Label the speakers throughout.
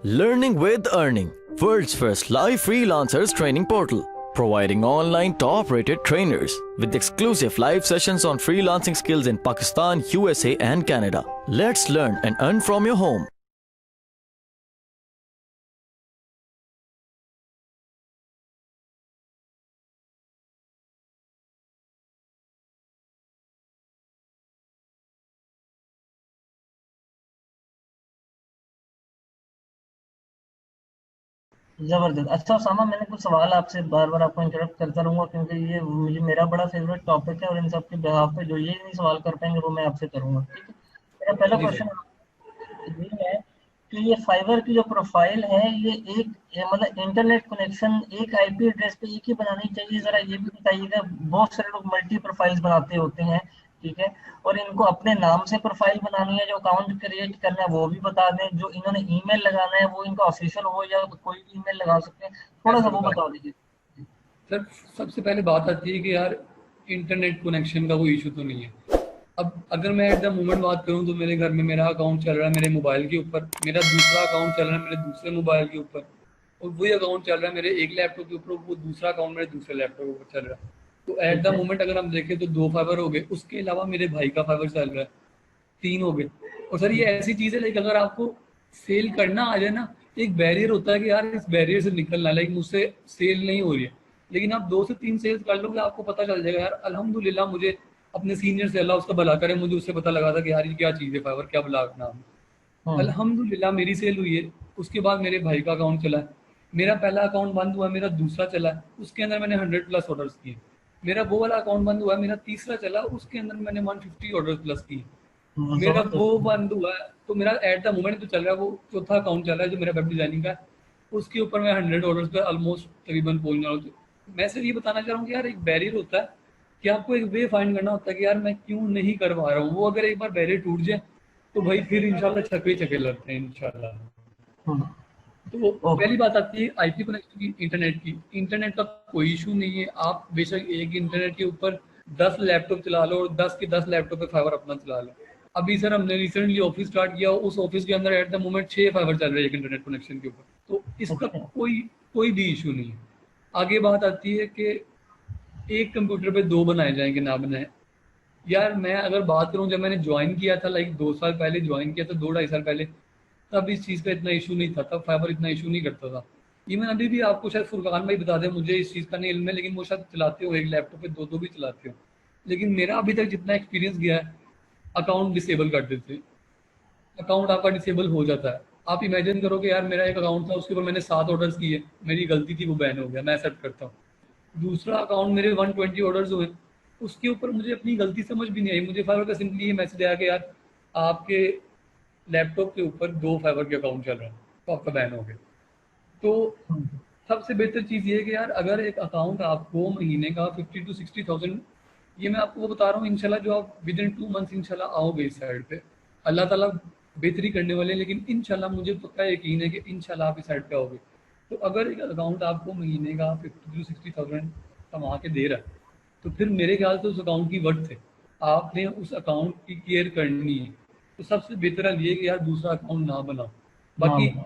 Speaker 1: Learning with Earning, world's first live freelancers training portal, providing online top-rated trainers with exclusive live sessions on freelancing skills in Pakistan, USA and Canada. Let's learn and earn from your home.
Speaker 2: जबरदस्त। अच्छा सामा, मैंने कुछ सवाल आपसे बार बार आपको interrupt करता रहूंगा क्योंकि ये मुझे मेरा बड़ा फेवरेट टॉपिक है और इन सब के बिहाफ पे जो ये नहीं सवाल कर पाएंगे वो मैं आपसे करूंगा, ठीक है। मेरा पहला
Speaker 3: जी
Speaker 2: क्वेश्चन
Speaker 3: सर।
Speaker 2: ये है कि ये फाइबर की जो प्रोफाइल है ये मतलब इंटरनेट कनेक्शन एक आईपी एड्रेस पे एक ही बनानी चाहिए, जरा ये भी बताइएगा। बहुत सारे लोग मल्टी प्रोफाइल्स बनाते होते हैं, ठीक है। और इनको अपने नाम से प्रोफाइल बनानी है, जो अकाउंट क्रिएट करना है वो भी बता दें, जो इन्होंने ईमेल लगाना है वो इनका ऑफिशियल हो या कोई भी ईमेल लगा सकते हैं, थोड़ा सा
Speaker 3: ऐसे
Speaker 2: वो
Speaker 3: बता
Speaker 2: बता दीजिए।
Speaker 3: सर, सबसे पहले बात आती है कि यार इंटरनेट कनेक्शन का कोई इशू तो नहीं है। अब अगर मैं एट द मोमेंट बात करूं तो मेरे घर में मेरा अकाउंट चल रहा है मेरे मोबाइल के ऊपर, मेरा दूसरा अकाउंट चल रहा है मेरे दूसरे मोबाइल के ऊपर, और वही अकाउंट चल रहा है मेरे एक लैपटॉप के ऊपर, वो दूसरा अकाउंट मेरे दूसरे लैपटॉप के ऊपर चल रहा है। तो एट
Speaker 2: ठीक
Speaker 3: द
Speaker 2: है।
Speaker 3: मोमेंट अगर हम देखें तो दो फाइबर हो गए, उसके अलावा मेरे भाई का फाइबर चल रहा है, तीन हो गए। और सर ये ऐसी चीज है, लाइक अगर आपको सेल करना आ जाए ना, एक बैरियर होता है कि यार इस बैरियर से निकलना, लाइक मुझसे सेल नहीं हो रही है, लेकिन आप दो से तीन सेल्स कर लोगे आपको पता चल जाएगा यार अल्हम्दुलिल्लाह, मुझे अपने सीनियर से, अल्लाह उसका भला करे, मुझे उससे पता लगा था कि यार ये क्या चीज़ है फाइवर, क्या भला नाम है।
Speaker 2: हम्म।
Speaker 3: अल्हम्दुलिल्लाह मेरी सेल हुई है। उसके बाद मेरे भाई का अकाउंट चला है, मेरा पहला अकाउंट बंद हुआ, मेरा दूसरा चला है, उसके अंदर मैंने 100+ ऑर्डर्स किए। मेरा वो वाला अकाउंट बंद हुआ, मेरा तीसरा चला, उसके अंदर मैंने 150 ऑर्डर प्लस किए। मेरा वो
Speaker 2: जबरदस्त।
Speaker 3: बंद हुआ है, तो मेरा एट द मोमेंट जो चल रहा है वो चौथा अकाउंट चल रहा है जो मेरा वेब डिजाइनिंग का है। उसके ऊपर मैं 100 ऑर्डर्स पे ऑलमोस्ट तकरीबन पहुंचने वाला हूं। तो मैं सिर्फ ये बताना चाह रहा हूँ कि यार एक बैरियर होता है कि आपको एक वे फाइंड करना होता है कि यार मैं क्यों नहीं कर पा रहा हूँ, वो अगर एक बार बैरियर टूट जाए तो भाई फिर इंशाल्लाह छक्के छक्के लगते हैं इंशाल्लाह।
Speaker 2: हम्म।
Speaker 3: तो
Speaker 2: ओके।
Speaker 3: पहली बात आती है आईपी कनेक्शन की, इंटरनेट की। इंटरनेट का कोई इशू नहीं है, आप बेशक एक इंटरनेट के ऊपर 10 लैपटॉप चला लो और 10 के 10 लैपटॉप पे फाइबर अपना चला लो। अभी सर हमने रिसेंटली ऑफिस स्टार्ट किया, उस ऑफिस के अंदर एट द मोमेंट 6 फाइबर चल रहे हैं एक इंटरनेट कनेक्शन के ऊपर, तो इसका
Speaker 2: अच्छा।
Speaker 3: कोई कोई भी इशू नहीं है। आगे बात आती है कि एक कंप्यूटर पे दो बनाए जाएंगे ना बनाए। यार मैं अगर बात करूं, जब मैंने ज्वाइन किया था, लाइक 2 साल पहले ज्वाइन किया था, 2 ढाई साल पहले, तब इस चीज़ का इतना इशू नहीं था, तब फाइबर इतना इशू नहीं करता था। इवन अभी भी आपको शायद फुरकान भाई बता दें, मुझे इस चीज़ का नहीं इल्म है, लेकिन वो शायद चलाते हो एक लैपटॉप पे दो दो भी चलाते हो। लेकिन मेरा अभी तक जितना एक्सपीरियंस गया है, अकाउंट डिसेबल कर देते, अकाउंट आपका डिसेबल हो जाता है। आप इमेजिन करो कि यार मेरा एक अकाउंट था, उसके ऊपर मैंने 7 ऑर्डर्स किए, मेरी गलती थी, वो बैन हो गया, मैं एक्सेप्ट करता हूँ। दूसरा अकाउंट मेरे 120 ऑर्डर्स हुए, उसके ऊपर मुझे अपनी गलती समझ भी नहीं आई, मुझे फाइवर का सिंपली ये मैसेज आया कि यार आपके लैपटॉप के ऊपर 2 फाइबर के अकाउंट चल रहे हैं, तो आपका बैन हो गया। तो
Speaker 2: हम्म।
Speaker 3: सबसे बेहतर चीज़ ये है कि यार अगर एक अकाउंट आपको महीने का 50 to 60 थाउजेंड, ये मैं आपको वो बता रहा हूँ इंशाल्लाह, जो आप विद इन 2 मंथ्स इंशाल्लाह आओगे इस साइड पे, अल्लाह ताला बेहतरी करने वाले हैं, लेकिन इंशाल्लाह मुझे पक्का यकीन है कि इंशाल्लाह आप इस साइड पे आओगे। तो अगर एक अकाउंट आपको महीने का 50 to 60 थाउजेंड कमा के दे रहा है, तो फिर मेरे ख्याल से उस अकाउंट की वर्थ है, आपने उस अकाउंट की केयर करनी है। तो सबसे बेहतर हाल ये है कि यार दूसरा अकाउंट ना बनाओ।
Speaker 2: ना
Speaker 3: बाकी
Speaker 2: बता।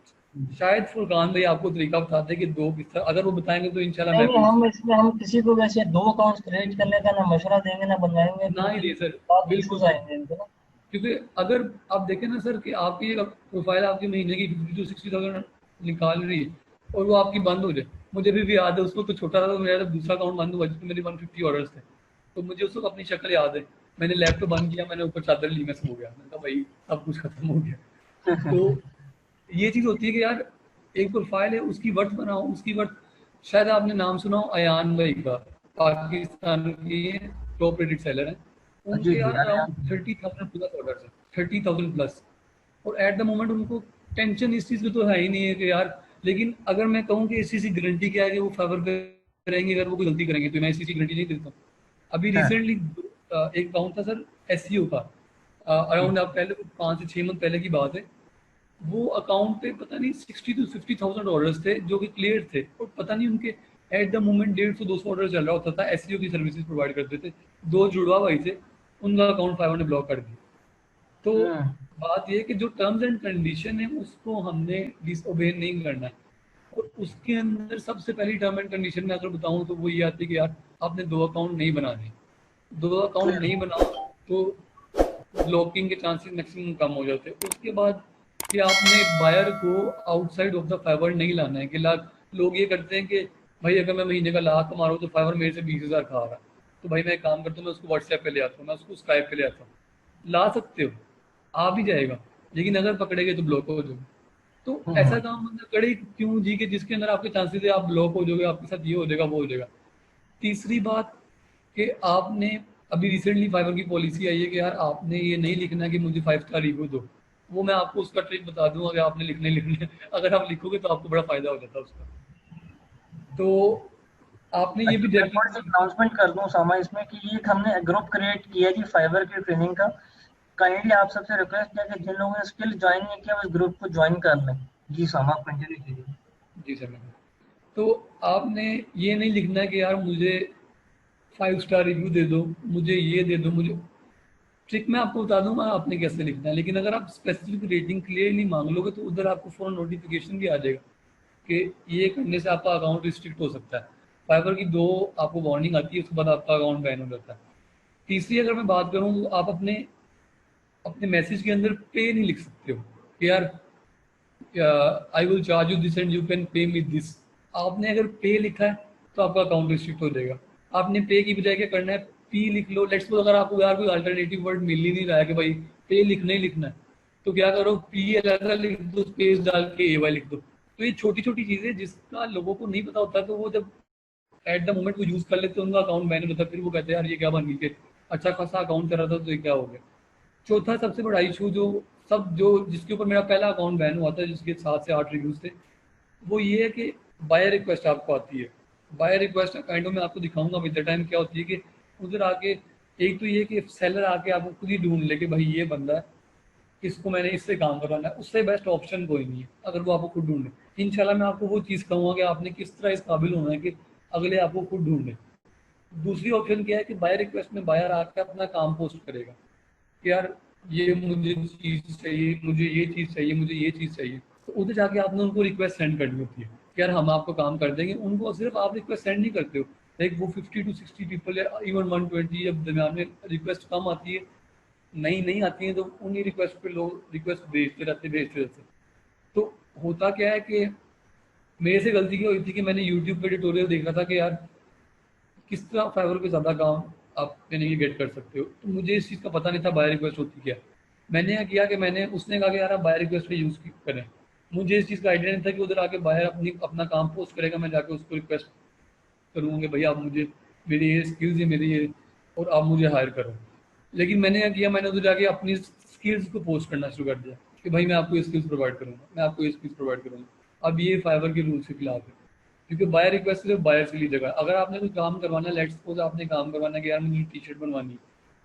Speaker 3: शायद फुरकान भाई आपको तरीका बताते हैं कि दो किस तरह, अगर वो बताएंगे तो इंशाल्लाह
Speaker 2: नहीं
Speaker 3: मैं
Speaker 2: नहीं,
Speaker 3: भी उस
Speaker 2: हम इसमें हम किसी को वैसे दो अकाउंट्स क्रिएट करने का ना मशवरा देंगे ना बनवाएंगे,
Speaker 3: ना ही
Speaker 2: क्योंकि
Speaker 3: दे सर,
Speaker 2: बहुत
Speaker 3: बिल्कुल
Speaker 2: इश्यूज
Speaker 3: सर।
Speaker 2: आएंगे इनके ना।
Speaker 3: क्योंकि अगर आप देखें ना सर कि आपकी एक प्रोफाइल आपकी महीने की 50 to 60 थाउजेंड निकाल रही है और वो आपकी बंद हो जाए, मुझे भी याद है, उसको तो छोटा था, तो मेरा जब दूसरा अकाउंट बंद हुआ जिसमें मेरे 150 ऑर्डर्स थे, तो मुझे उस वक्त अपनी शक्ल याद है। मैंने लैपटॉप बंद किया, मैंने ऊपर चादर ली, मैं सो गया, मैंने कहा भाई सब कुछ खत्म हो गया। तो ये चीज़ होती है कि यार एक प्रोफाइल है, उसकी वर्थ बनाओ, उसकी वर्थ। शायद आपने नाम सुना हो अयान भाई का, पाकिस्तान की टॉप रेटेड सेलर हैं,
Speaker 2: जी
Speaker 3: उनके
Speaker 2: जी,
Speaker 3: यार
Speaker 2: अरे
Speaker 3: अराउंड
Speaker 2: हम।
Speaker 3: 30,000+ ऑर्डर्स हैं, 30,000+। और एट द मोमेंट उनको टेंशन इस चीज़ की तो है ही नहीं है कि यार, लेकिन अगर मैं कहूँ कि इस चीज़ की गारंटी क्या है कि वो फेवर पे रहेंगे, अगर वो कोई गलती करेंगे, तो मैं इस चीज़ की गारंटी नहीं देता हूँ। अभी
Speaker 2: हाँ।
Speaker 3: रिसेंटली एक अकाउंट था सर एसईओ का, अराउंड आप पहले 5 से 6 मंथ पहले की बात है। वो अकाउंट पे पता नहीं 60 to 50 थाउजेंड ऑर्डर्स थे जो कि क्लियर थे, और पता नहीं उनके एट द मोमेंट 150 200 ऑर्डर चल रहा होता था, एसईओ की सर्विसेज प्रोवाइड करते थे। दो जुड़वा भाई थे, उनका अकाउंट 500 ने ब्लॉक कर दिया। तो बात ये है कि जो टर्म्स एंड कंडीशन है उसको हमने डिसओबे नहीं करना है। और उसके अंदर सबसे पहली टर्म एंड कंडीशन में अगर बताऊं तो वो ये आती है कि यार आपने 2 अकाउंट नहीं बनाने। 2 अकाउंट नहीं बनाओ तो ब्लॉकिंग के चांसेस मैक्सिमम कम हो जाते हैं। उसके बाद कि आपने बायर को आउटसाइड ऑफ द फाइवर नहीं लाना है कि लोग ये करते हैं कि भाई अगर मैं महीने का लाख कमा रहा हूँ तो फाइवर मेरे से 20,000 खा रहा है, तो भाई मैं एक काम करता हूँ, मैं उसको व्हाट्सएप पे ले आता हूँ, मैं उसको स्काइप पे ले आता हूँ। ला सकते हो, आ भी जाएगा, लेकिन अगर पकड़ेगे तो ब्लॉक हो जाओगे। तो ऐसा काम बंदा करे क्यों जी कि जिसके अंदर आपके चांसेस है आप ब्लॉक हो जाओगे, आपके साथ ये हो जाएगा वो हो जाएगा। तीसरी बात कि आपने अभी रिसेंटली फाइवर की पॉलिसी आई है कि यार आपने ये नहीं लिखना कि मुझे 5 स्टार रिव्यू दो। वो मैं आपको उसका ट्रिक बता दूं, अगर आपने लिखने अगर आप लिखोगे तो आपको बड़ा फायदा हो जाता है उसका। तो आपने ये भी
Speaker 2: अच्छा, मैं थोड़ी सी अनाउंसमेंट कर दूं सामा इसमें कि ये एक हमने ग्रुप क्रिएट किया जी फाइवर की ट्रेनिंग का। काइंडली आप सबसे रिक्वेस्ट है कि जिन लोगों ने स्किल ज्वाइन नहीं किया वो इस ग्रुप को ज्वाइन कर लें। जी सामा, कंटिन्यू कीजिए।
Speaker 3: जी सर। तो आपने ये नहीं लिखना है कि यार मुझे 5 स्टार रिव्यू दे दो, मुझे ये दे दो, मुझे ट्रिक मैं आपको बता दूंगा आपने कैसे लिखना है। लेकिन अगर आप स्पेसिफिक रेटिंग क्लियरली मांग लोगे तो उधर आपको फॉर नोटिफिकेशन भी आ जाएगा कि ये करने से आपका अकाउंट रिस्ट्रिक्ट हो सकता है। फाइबर की 2 आपको वार्निंग आती है, उसके बाद आपका अकाउंट बैन हो जाता है। तीसरी अगर मैं बात करूँ तो आप अपने अपने मैसेज के अंदर पे नहीं लिख सकते हो कि यार I will charge you this and you can pay me this. आपने अगर पे लिखा है तो आपका अकाउंट रिस्ट्रिक्ट हो जाएगा। आपने पे की बजाय क्या करना है, पी लिख लो। लेट्स सपोज अगर आपको यार कोई अल्टरनेटिव वर्ड मिल ही नहीं रहा है कि भाई पे लिखना ही लिखना है, तो क्या करो, पी अलग लिख दो, स्पेस डाल के ए वाई लिख दो। तो ये छोटी छोटी चीजें जिसका लोगों को नहीं पता होता, तो वो जब एट द मोमेंट वो यूज कर लेते हैं उनका अकाउंट बैन होता है। फिर वो कहते हैं यार ये क्या बन गई, फिर अच्छा खासा अकाउंट कर रहा था तो ये क्या हो गया। चौथा सबसे बड़ा इशू जो जिसके ऊपर मेरा पहला अकाउंट बैन हुआ था, जिसके 7 से 8 रिव्यूज थे, वो ये है कि बायर रिक्वेस्ट आपको आती है। बायर रिक्वेस्ट काइंड ऑफ मैं आपको दिखाऊंगा विद द टाइम क्या होती है कि उधर आके एक तो ये कि सेलर आके आपको खुद ही ढूंढ ले कि भाई ये बंदा है, इसको मैंने इससे काम करवाना है, उससे बेस्ट ऑप्शन कोई नहीं है अगर वो आपको खुद ढूंढे। इंशाल्लाह मैं आपको वो चीज़ कहूँगा कि आपने किस तरह इस काबिल होना है कि अगले आपको खुद ढूंढे। दूसरी ऑप्शन क्या है कि बायर रिक्वेस्ट में बायर आके अपना काम पोस्ट करेगा कि यार ये मुझे चीज़ चाहिए, मुझे ये चीज़ चाहिए, मुझे ये चीज़ चाहिए। तो उधर जाके आपने उनको रिक्वेस्ट सेंड करनी होती है कि यार हम आपको काम कर देंगे। उनको सिर्फ आप रिक्वेस्ट सेंड नहीं करते हो, लाइक वो 50 to 60 पीपल या इवन 120 जब दरमियान में रिक्वेस्ट कम आती है, नई नहीं आती है, तो उन्हीं रिक्वेस्ट पे लोग रिक्वेस्ट भेजते रहते। तो होता क्या है कि मेरे से गलती क्या हुई थी कि मैंने यूट्यूब पे ट्यूटोरियल देखा था कि यार किस तरह फाइवर पे ज़्यादा काम आप यानी कि गेट कर सकते हो। तो मुझे इस चीज़ का पता नहीं था बाय रिक्वेस्ट होती क्या। मैंने क्या किया कि मैंने उसने कहा कि यार आप बाय रिक्वेस्ट पे यूज़ करें। मुझे इस चीज़ का आइडिया नहीं था कि उधर आके बायर अपना काम पोस्ट करेगा, मैं जाके उसको रिक्वेस्ट करूँगा कि भैया आप मुझे मेरी ये स्किल्स है मेरी ये, और आप मुझे हायर करो। लेकिन मैंने क्या किया, मैंने उधर जाके अपनी स्किल्स को पोस्ट करना शुरू कर दिया कि भाई मैं आपको ये स्किल्स प्रोवाइड करूँगा, मैं आपको ये स्किल्स प्रोवाइड करूँगा। अब ये फाइवर के रूल्स के खिलाफ है, क्योंकि बायर रिक्वेस्ट सिर्फ बायर से ली जगह। अगर आपने कोई काम करवाना है, लेट्स सपोज आपने काम करवाना है कि यार मुझे टी शर्ट बनवानी है,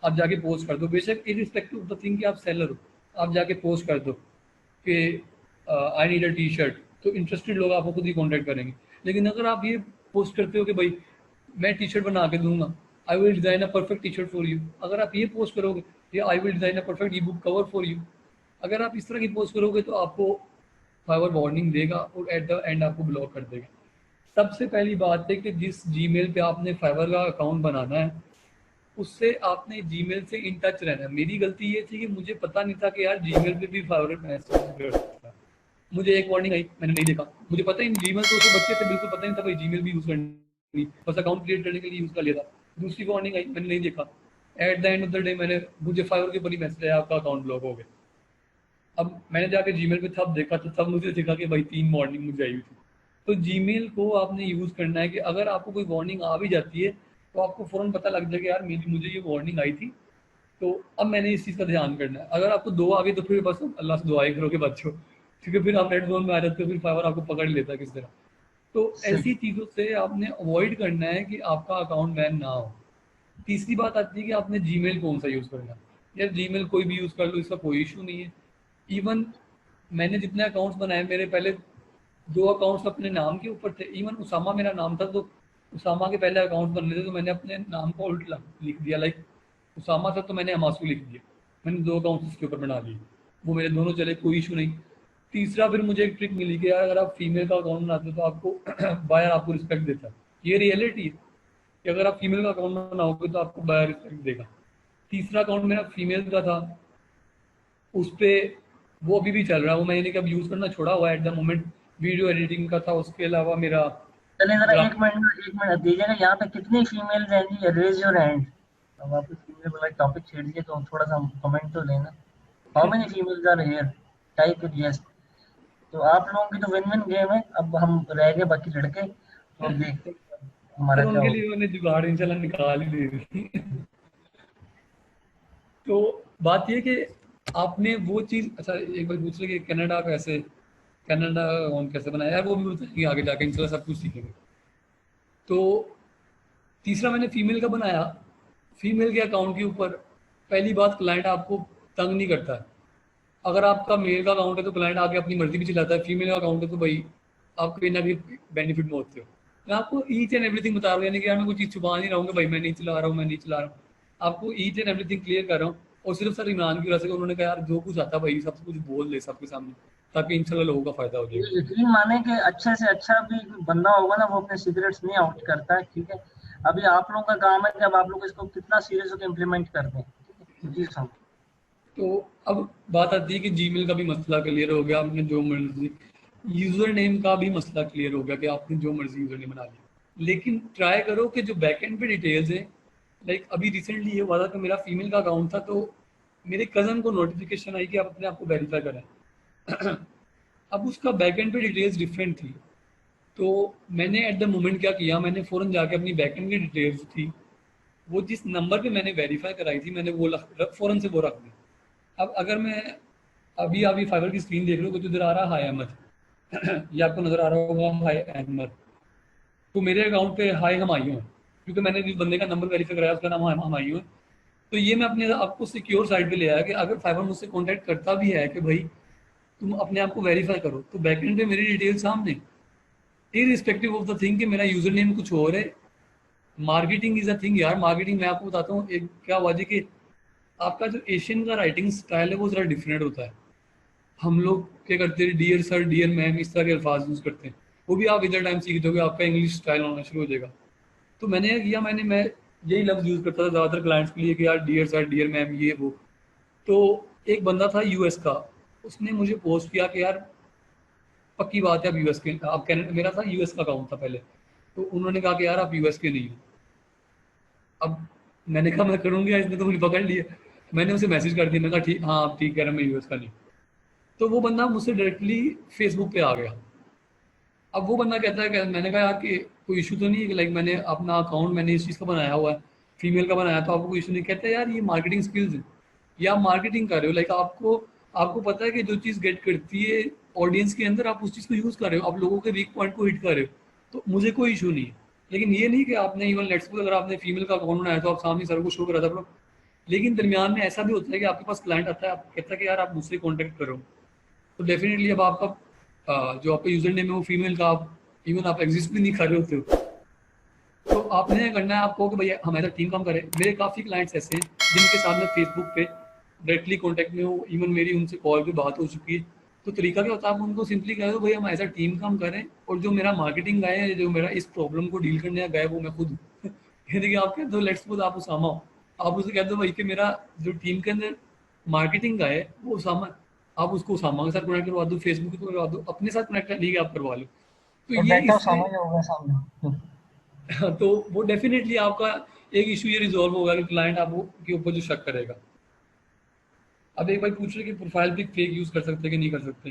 Speaker 3: आप जाके पोस्ट कर दो, बेशक इरिस्पेक्टिव ऑफ द थिंग कि आप सेलर हो, आप जाके पोस्ट कर दो कि I need a T shirt, तो इंटरेस्टेड लोग आपको खुद ही कॉन्टैक्ट करेंगे। लेकिन अगर आप ये पोस्ट करते हो कि भाई मैं टी शर्ट बना के दूंगा, I will design a perfect T shirt for you, अगर आप ये पोस्ट करोगे या I will design a perfect E book cover for you, अगर आप इस तरह की पोस्ट करोगे तो आपको फाइवर वार्निंग देगा और एट द एंड आपको ब्लॉक कर देगा। सबसे पहली बात है कि जिस जीमेल पे आपने फाइवर का अकाउंट बनाना है उससे आपने जीमेल से इन टच रहना है। मेरी गलती ये थी कि मुझे पता नहीं था कि यार जीमेल पे भी फाइवर मैसेज कर सकता है। मुझे एक वार्निंग आई, मैंने नहीं देखा, मुझे पता ही नहीं, जीमेल तो उसको बच्चे थे बिल्कुल पता नहीं था भाई जीमेल भी यूज करनी, बस अकाउंट क्रिएट करने के लिए यूज कर लिया था। दूसरी वार्निंग आई, मैंने नहीं देखा, at the end of the day मुझे फाइवर के ऊपर ही मैसेज आया आपका अकाउंट ब्लॉक हो गया। अब मैंने जाके जीमेल पे तब देखा तो तब मुझे दिखा कि भाई 3 वार्निंग मुझे आई हुई थी। तो जीमेल को आपने यूज़ करना है कि अगर आपको कोई वार्निंग आ भी जाती है तो आपको फ़ौरन पता लग जाएगा यार मेरी मुझे ये वार्निंग आई थी, तो अब मैंने इस चीज़ का ध्यान करना है। अगर आपको 2 आ गई तो फिर बस अल्लाह से दुआएं करो कि बच्चों, क्योंकि फिर आप रेड जोन में आ जाते हो, फिर फाइवर आपको पकड़ लेता है किस तरह। तो ऐसी चीज़ों से आपने अवॉइड करना है कि आपका अकाउंट बैन ना हो। तीसरी बात आती है कि आपने जीमेल कौन सा यूज़ करना है। यार जीमेल कोई भी यूज़ कर लो, इसका कोई इशू नहीं है। इवन मैंने जितने अकाउंट्स बनाए, मेरे पहले 2 अकाउंट्स अपने नाम के ऊपर थे। इवन उसामा मेरा नाम था, तो उसामा के पहले अकाउंट बनने थे तो मैंने अपने नाम को उल्टा लिख दिया, लाइक उसामा था तो मैंने हमासू लिख दिया। मैंने 2 अकाउंट्स उसके ऊपर बना लिए, वो मेरे दोनों चले, कोई इशू नहीं। तीसरा फिर मुझे एक ट्रिक मिली कि यार अगर आप फीमेल का अकाउंट बनाते हो तो आपको बायर आपको रिस्पेक्ट देता है। ये रियलिटी है कि अगर आप फीमेल का अकाउंट बनाओगे तो आपको बायर रिस्पेक्ट देगा। तीसरा अकाउंट मेरा फीमेल का था, उस पे वो अभी भी चल रहा है, वो मैंने कब यूज़ करना छोड़ा हुआ है at the moment. Video editing का था, उसके अलावा मेरा
Speaker 2: चलिए जरा
Speaker 3: ग्राफ।
Speaker 2: 1 मिनट दीजिएगा, यहाँ पे कितनी फीमेल रहेंगी, रेज योर हैंड। अब आप फीमेल वाला टॉपिक छेड़ दिए तो थोड़ा सा कमेंट तो लेना। How many females are here, type it yes. तो आप लोगों की तो विन विन गेम है, अब हम रह गए बाकी लड़के, तो अब देखते हैं हमारा
Speaker 3: सर
Speaker 2: क्या
Speaker 3: उनके
Speaker 2: होगा।
Speaker 3: लिए मैंने जुगाड़ इंशाल्लाह निकाल ही दे दी। तो बात ये कि आपने वो चीज़, अच्छा एक बार पूछ ले कि कनाडा कैसे, कनाडा अकाउंट कैसे बनाया है, वो भी बताएंगे आगे जाके इंशाल्लाह, सब कुछ सीखेंगे। तो तीसरा मैंने फीमेल का बनाया। फीमेल के अकाउंट के ऊपर पहली बात, क्लाइंट आपको तंग नहीं करता है। अगर आपका मेल का अकाउंट है तो क्लाइंट आके अपनी मर्जी भी चलाता है, फीमेल का अकाउंट है तो भाई आप कहीं ना कहीं बेनिफिट में होते हो। मैं आपको ईच एंड एवरीथिंग बता रहा हूँ, यानी कि यार मैं कोई चीज़ छुपा नहीं रहा हूँ कि भाई मैं नहीं चला रहा हूँ, मैं नहीं चला रहा हूँ। आपको ईच एंड एवरीथिंग क्लियर कर रहा हूँ। और सिर्फ सर इमरान की वजह से उन्होंने कहा यार जो कुछ आता भाई सब कुछ बोल दे सबके सामने, ताकि इंशाल्लाह लोगों का फायदा हो
Speaker 2: ये
Speaker 3: जाएगा।
Speaker 2: यकीन माने कि अच्छे से अच्छा भी बंदा होगा ना, वो अपने सीक्रेट्स नहीं आउट करता है, ठीक है। अभी आप लोगों का काम है कि अब आप लोग इसको कितना सीरियस होकर इम्प्लीमेंट करते हैं, ठीक है जी सब।
Speaker 3: तो अब बात आती है कि जीमेल का भी मसला क्लियर हो गया, आपने जो मर्जी यूजर नेम का भी मसला क्लियर हो गया कि आपने जो मर्जी यूजर नेम बना लिया। लेकिन ट्राई करो कि जो बैकएंड पे डिटेल्स है, लाइक अभी रिसेंटली ये हुआ था कि मेरा फीमेल का अकाउंट था, तो मेरे कज़न को नोटिफिकेशन आई कि आप अपने आप को वेरीफाई करें। अब उसका बैकएंड पे डिटेल्स डिफरेंट थी, तो मैंने एट द मोमेंट क्या किया, मैंने फ़ौरन जाके अपनी बैकएंड की डिटेल्स थी, वो जिस नंबर पे मैंने वेरीफाई कराई थी, मैंने वो फ़ौरन से वो रख दी। अब अगर मैं अभी आप ये फाइबर की स्क्रीन देख लो तो इधर आ रहा है हाय अहमद, ये आपको नजर आ रहा होगा हाय अहमद, तो मेरे अकाउंट पे हाय हमायूं है, क्योंकि मैंने जिस बंदे का नंबर वेरीफाई कराया उसका नाम हमायूं है। तो ये मैं अपने आपको सिक्योर साइड पे ले आया कि अगर फाइबर मुझसे कॉन्टैक्ट करता भी है कि भाई तुम अपने आप को वेरीफाई करो, तो बैकएंड पे मेरी डिटेल सामने, इरिस्पेक्टिव ऑफ द थिंग कि मेरा यूजर नेम कुछ और है। मार्केटिंग इज अ थिंग यार, मार्केटिंग मैं आपको बताता हूँ एक क्या हुआ जी कि आपका जो एशियन का राइटिंग स्टाइल है वो जरा डिफरेंट होता है। हम लोग क्या करते हैं, डियर सर डियर मैम इस तरह के अल्फाज यूज़ करते हैं, वो भी आप इधर टाइम सीख दोगे आपका इंग्लिश स्टाइल होना शुरू हो जाएगा। तो मैंने क्या किया, मैं यही लफ्ज़ यूज़ करता था ज़्यादातर क्लाइंट्स के लिए कि यार डियर सर डियर मैम ये वो। तो एक बंदा था यूएस का, उसने मुझे पोस्ट किया कि यार पक्की बात है आप यूएस के, आप कैनेडा, मेरा था यूएस का अकाउंट था पहले, तो उन्होंने कहा कि यार आप यूएस के नहीं हो। अब मैंने कहा मैं करूँगी, इसने तो मुझे पकड़ लिया। मैंने उसे मैसेज कर दिया, मैंने कहा ठीक, हाँ आप ठीक कह रहे हैं, मैं यूएस का नहीं। तो वो बंदा मुझसे डायरेक्टली फेसबुक पे आ गया। अब वो बंदा कहता है कि मैंने कहा यार कि कोई इशू तो नहीं है कि लाइक मैंने अपना अकाउंट मैंने इस चीज़ का बनाया हुआ है, फीमेल का बनाया, तो आपको कोई इशू नहीं। कहता है यार ये मार्केटिंग स्किल्स है, या आप मार्केटिंग कर रहे हो, लाइक आपको आपको पता है कि जो चीज़ गेट करती है ऑडियंस के अंदर, आप उस चीज़ को यूज़ कर रहे हो, आप लोगों के वीक पॉइंट को हिट कर रहे हो, तो मुझे कोई इशू नहीं है। लेकिन ये नहीं कि आपने इवन लेट्स सपोज अगर आपने फीमेल का अकाउंट बनाया तो आप सामने सर को शो करा था, लेकिन दरमियान में ऐसा भी होता है कि आपके पास क्लाइंट आता है, आप कहता है कि यार आप मुझसे कॉन्टैक्ट करो, तो डेफिनेटली अब आपका जो आपका यूजर नेम है वो फीमेल का, आप इवन आप एग्जिस्ट भी नहीं कर रहे होते हो। तो आपने क्या करना है, आपको कि भैया हमारा टीम काम करे। मेरे काफ़ी क्लाइंट्स ऐसे हैं जिनके साथ मैं फेसबुक पे डायरेक्टली कॉन्टैक्ट में हूँ, इवन मेरी उनसे कॉल पे बात हो चुकी है। तो तरीका क्या होता है, आप उनको सिंपली कह दो भैया हम ऐसा टीम काम करें, और जो मेरा मार्केटिंग गाय है, जो मेरा इस प्रॉब्लम को डील करने का गाय, वो मैं खुद हूँ। यानी कि आप कह दो लेट्स सपोज आप उसामा हो, आप उसे कह दो भाई कि मेरा जो टीम के अंदर मार्केटिंग गाय है वो उसामा है, आप उसको उसामा के साथ कनेक्ट करवा दो, फेसबुक पे करवा दो, अपने साथ कनेक्ट नहीं आप करवा लो। तो
Speaker 2: और
Speaker 3: ये
Speaker 2: बैठा
Speaker 3: इससे
Speaker 2: सामने होगा सामने।
Speaker 3: तो वो डेफिनेटली आपका एक इशू ये रिजॉल्व होगा कि क्लाइंट आपको के ऊपर जो शक करेगा। अब एक बार पूछ रहे कि प्रोफाइल पिक फेक यूज़ कर सकते हैं कि नहीं कर सकते।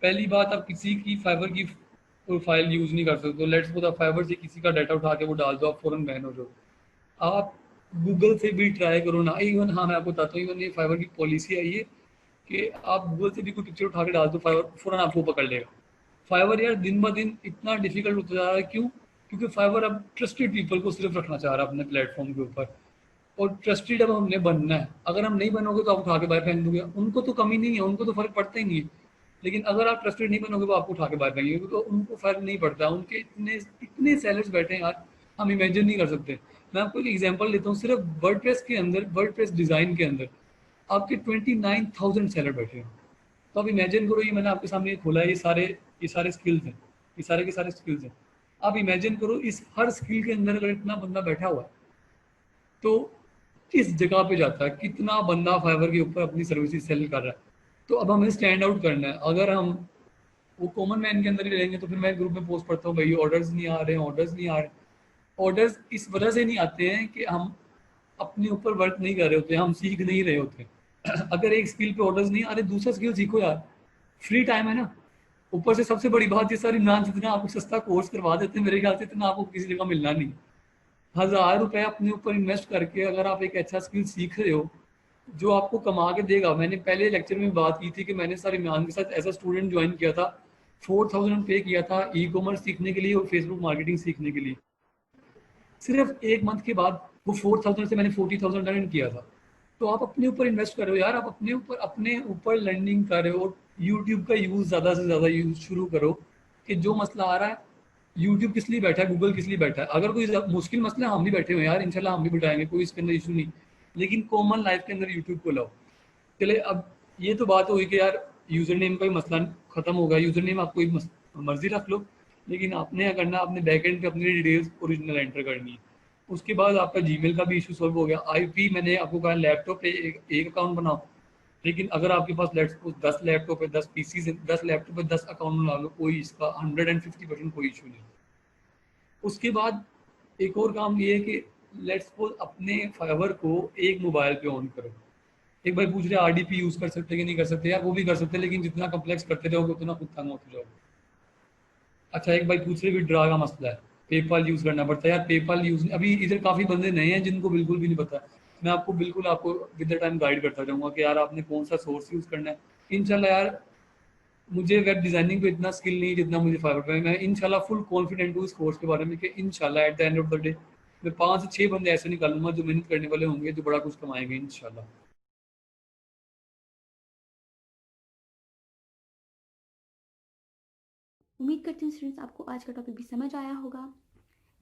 Speaker 3: पहली बात, आप किसी की फाइबर की प्रोफाइल यूज़ नहीं कर सकते। लेट्स सपोज आप फाइबर से किसी का डाटा उठा के वो डाल दो, आप फौरन बैन हो जाओ। आप गूगल से भी ट्राई करो ना, इवन हाँ मैं आपको बताता हूँ, इवन ये फाइबर की पॉलिसी आई है कि आप गूगल से भी कोई पिक्चर उठा के डाल दो, फाइबर फौरन आपको पकड़ लेगा। फाइबर यार दिन ब दिन इतना डिफिकल्ट होता जा रहा है, क्यों? क्योंकि फाइबर अब ट्रस्टेड पीपल को सिर्फ रखना चाह रहा है अपने प्लेटफॉर्म के ऊपर, और ट्रस्टेड अब हमने बनना है। अगर हम नहीं बनोगे तो आप उठा के बाहर फेंक दोगे, उनको तो कमी नहीं है, उनको तो फर्क पड़ता ही नहीं है। लेकिन अगर आप ट्रस्टेड नहीं बनोगे तो आपको उठा के बाहर फेंकेंगे, तो उनको फर्क नहीं पड़ता। उनके इतने इतने सेलर्स बैठे हैं यार, हम इमेजिन नहीं कर सकते। मैं आपको एक एग्जांपल देता हूँ, सिर्फ वर्डप्रेस के अंदर, वर्डप्रेस डिज़ाइन के अंदर आपके 29,000 सेलर बैठे हैं। तो आप इमेजिन करो, ये मैंने आपके सामने ये खोला है, ये सारे स्किल्स हैं, ये सारे के सारे स्किल्स हैं। आप इमेजिन करो इस हर स्किल के अंदर अगर इतना बंदा बैठा हुआ है तो किस जगह पे जाता है, कितना बंदा फाइवर के ऊपर अपनी सर्विसेज सेल कर रहा है। तो अब हमें स्टैंड आउट करना है। अगर हम वो कॉमन मैन के अंदर ही रहेंगे तो फिर मैं ग्रुप में पोस्ट पढ़ता हूँ, भाई ऑर्डर्स नहीं आ रहे हैं, ऑर्डर्स नहीं आ रहे। ऑर्डर्स इस वजह से नहीं आते हैं कि हम अपने ऊपर वर्क नहीं कर रहे होते, हम सीख नहीं रहे होते। अगर एक स्किल पे ऑर्डर्स नहीं आ रहे, दूसरा स्किल सीखो यार, फ्री टाइम है ना। ऊपर से सबसे बड़ी बात, ये सारी इमरान जितना आपको सस्ता कोर्स करवा देते हैं, मेरे ख्याल से इतना आपको किसी जगह मिलना नहीं। 1,000 रुपए अपने ऊपर इन्वेस्ट करके अगर आप एक अच्छा स्किल सीख रहे हो जो आपको कमा के देगा। मैंने पहले लेक्चर में बात की थी कि मैंने सर इमरान के साथ ऐसा स्टूडेंट ज्वाइन किया था, 4,000 पे किया था ई कॉमर्स सीखने के लिए और फेसबुक मार्केटिंग सीखने के लिए। सिर्फ एक मंथ के बाद वो 4,000 से मैंने 40,000 अर्न किया था। तो आप अपने ऊपर इन्वेस्ट कर रहे हो यार, आप अपने ऊपर लर्निंग कर रहे हो। यूट्यूब का यूज़ ज़्यादा से ज़्यादा यूज शुरू करो कि जो मसला आ रहा है, यूट्यूब किस लिए बैठा है, गूगल किस लिए बैठा है। अगर कोई मुश्किल मसला है, हम भी बैठे हुए हैं यार, इंशाल्लाह हम भी बताएंगे, कोई इसके अंदर इशू नहीं। लेकिन कॉमन लाइफ के अंदर यूट्यूब को लाओ। चले अब ये तो बात हुई कि यार यूजर नेम का ही मसला खत्म होगा, यूजर नेम आप कोई मर्जी रख लो, लेकिन आपने क्या करना, अपने बैकएंड पे अपनी डिटेल्स ओरिजिनल एंटर करनी है। उसके बाद आपका जीमेल का भी इशू सॉल्व हो गया। आईपी मैंने आपको कहा लैपटॉप पे एक अकाउंट बनाओ, लेकिन अगर आपके पास लेट्स सपोज 10 लैपटॉप है, 10 पीसी है, 10 लैपटॉप है, 10 अकाउंट बना लो, कोई इसका 150% कोई इशू नहीं। उसके बाद एक और काम ये है कि लेट्स सपोज अपने फाइवर को एक मोबाइल पे ऑन करो। एक भाई पूछ रहे आरडीपी यूज कर सकते कि नहीं कर सकते, यार वो भी कर सकते हैं, लेकिन जितना कम्प्लेक्स करते रहोगे उतना खुद तंग होते जाओगे। अच्छा, एक भाई पूछ रहे विड्रॉ का मसला है, पेपाल यूज करना पड़ता है। यार पेपाल यूज अभी इधर काफी बंदे नए हैं जिनको बिल्कुल भी नहीं पता। मैं आपको विद द टाइम गाइड करता रहूंगा कि यार आपने कौन सा सोर्स यूज करना है। इंशाल्लाह यार मुझे वेब डिजाइनिंग पे इतना स्किल नहीं जितना मुझे फाइवर पे है। मैं इंशाल्लाह फुल कॉन्फिडेंट हूँ इस कोर्स के बारे में कि इंशाल्लाह at the end of the day मैं 5 से 6 बंदे ऐसे निकालूंगा जो मेहनत करने वाले होंगे, जो बड़ा कुछ कमाएंगे इंशाल्लाह।
Speaker 4: उम्मीद करती हूँ स्टूडेंट्स आपको आज का टॉपिक भी समझ आया होगा।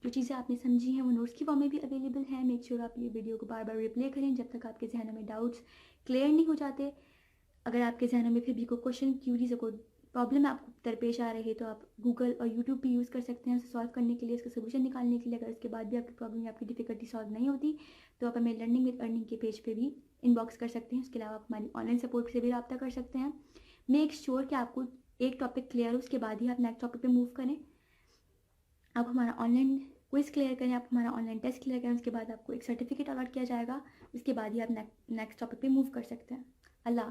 Speaker 4: जो चीज़ें आपने समझी हैं वो नोट्स की फॉर्म में भी अवेलेबल है। मेक श्योर आप ये वीडियो को बार बार रिप्ले करें जब तक आपके जहनों में डाउट्स क्लियर नहीं हो जाते। अगर आपके जहनों में फिर भी कोई क्वेश्चन, क्यूरीज, कोई प्रॉब्लम आपको दरपेश आ रही है तो आप गूगल और यूट्यूब भी यूज़ कर सकते हैं उसे सॉल्व करने के लिए, उसका सोल्यूशन निकालने के लिए। अगर उसके बाद भी आपकी प्रॉब्लम या आपकी डिफिकल्टी सॉल्व नहीं होती तो आप हमें लर्निंग विद अर्निंग के पेज पे भी इनबॉक्स कर सकते हैं। उसके अलावा आप हमारी ऑनलाइन सपोर्ट से भी रब्ता कर सकते हैं। मेक श्योर कि आपको एक टॉपिक क्लियर हो, उसके बाद ही आप नेक्स्ट टॉपिक पे मूव करें। आप हमारा ऑनलाइन क्विज क्लियर करें, आप हमारा ऑनलाइन टेस्ट क्लियर करें, उसके बाद आपको एक सर्टिफिकेट अलॉट किया जाएगा। उसके बाद ही आप नेक्स्ट टॉपिक पे मूव कर सकते हैं। अल्लाह।